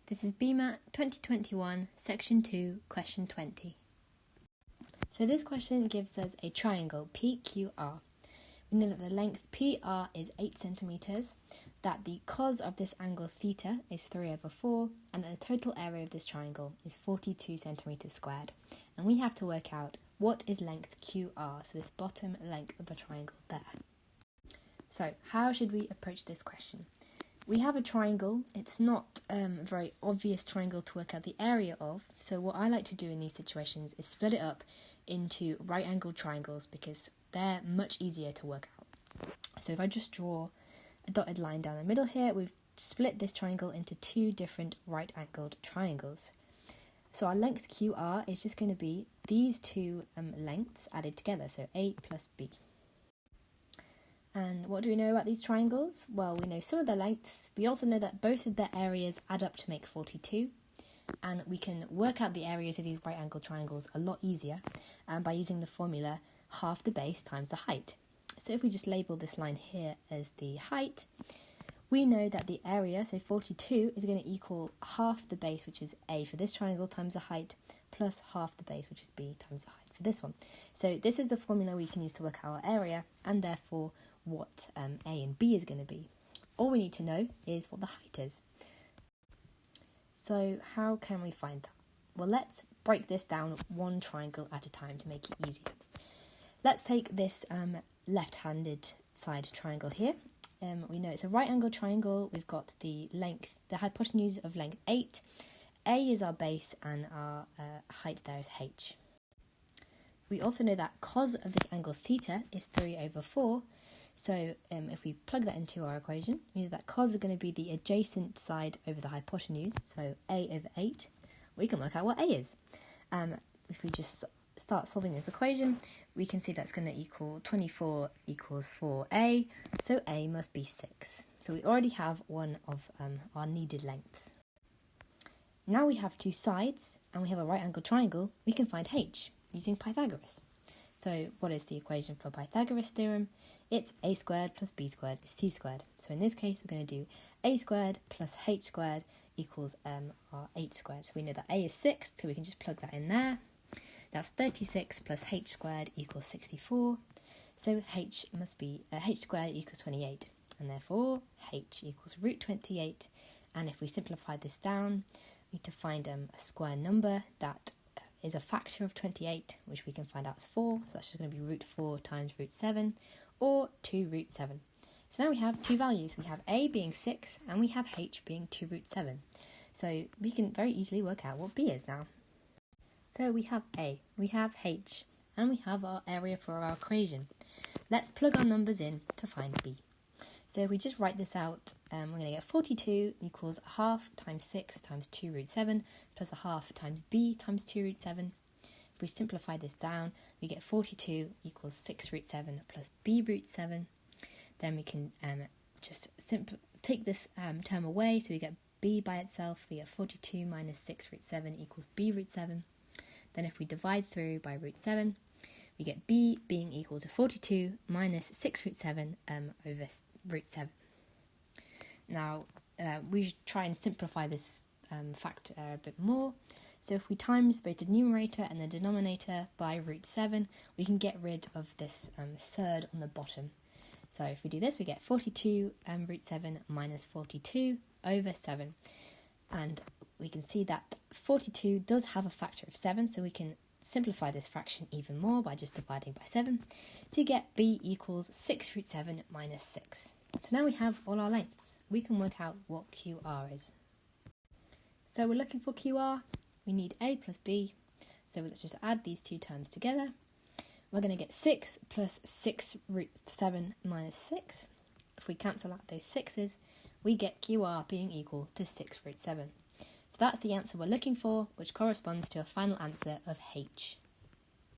This is BMAT 2021, Section 2, Question 20. So this question gives us a triangle PQR. We know that the length PR is 8 centimetres, that the cos of this angle theta is 3/4, and that the total area of this triangle is 42 centimetres squared. And we have to work out what is length QR, so this bottom length of the triangle there. So how should we approach this question? We have a triangle. It's not a very obvious triangle to work out the area of, so what I like to do in these situations is split it up into right-angled triangles because they're much easier to work out. So if I just draw a dotted line down the middle here, we've split this triangle into two different right-angled triangles. So our length QR is just going to be these two lengths added together, so A plus B. And what do we know about these triangles? Well, we know some of their lengths. We also know that both of their areas add up to make 42. And we can work out the areas of these right-angled triangles a lot easier by using the formula half the base times the height. So if we just label this line here as the height, we know that the area, so 42, is going to equal half the base, which is A for this triangle, times the height, plus half the base, which is B, times the height for this one. So this is the formula we can use to work out our area, and therefore what A and B is going to be. All we need to know is what the height is. So how can we find that? Well, let's break this down one triangle at a time to make it easier. Let's take this left-handed side triangle here. We know it's a right-angled triangle. We've got the hypotenuse of length 8. A is our base and our height there is h. We also know that cos of this angle theta is 3/4. So if we plug that into our equation, we know that cos is going to be the adjacent side over the hypotenuse, so A/8. We can work out what A is. If we just start solving this equation, we can see that's going to equal 24 equals 4A, so A must be 6. So we already have one of our needed lengths. Now we have two sides, and we have a right-angled triangle, we can find h using Pythagoras. So what is the equation for Pythagoras' theorem? It's a squared plus b squared is c squared. So in this case, we're going to do a squared plus h squared equals our 8 squared. So we know that a is 6, so we can just plug that in there. That's 36 plus h squared equals 64. So h must be h squared equals 28, and therefore h equals root 28. And if we simplify this down, we need to find a square number that is a factor of 28, which we can find out as 4. So that's just going to be root 4 times root 7, or 2 root 7. So now we have two values. We have a being 6, and we have h being 2 root 7. So we can very easily work out what b is now. So we have a, we have h, and we have our area for our equation. Let's plug our numbers in to find b. So if we just write this out, we're going to get 42 equals a half times 6 times 2 root 7 plus a half times b times 2 root 7. If we simplify this down, we get 42 equals 6 root 7 plus b root 7. Then we can just take this term away, so we get b by itself. We get 42 minus 6 root 7 equals b root 7. Then if we divide through by root 7, we get b being equal to 42 minus 6 root 7 over root 7. Now, we should try and simplify this factor a bit more. So if we times both the numerator and the denominator by root 7, we can get rid of this surd on the bottom. So if we do this, we get 42 root 7 minus 42 over 7. And we can see that 42 does have a factor of 7, so we can simplify this fraction even more by just dividing by 7 to get b equals 6 root 7 minus 6. So now we have all our lengths. We can work out what QR is. So we're looking for QR. We need a plus b. So let's just add these two terms together. We're going to get 6 plus 6 root 7 minus 6. If we cancel out those 6's, we get QR being equal to 6 root 7. So that's the answer we're looking for, which corresponds to a final answer of h.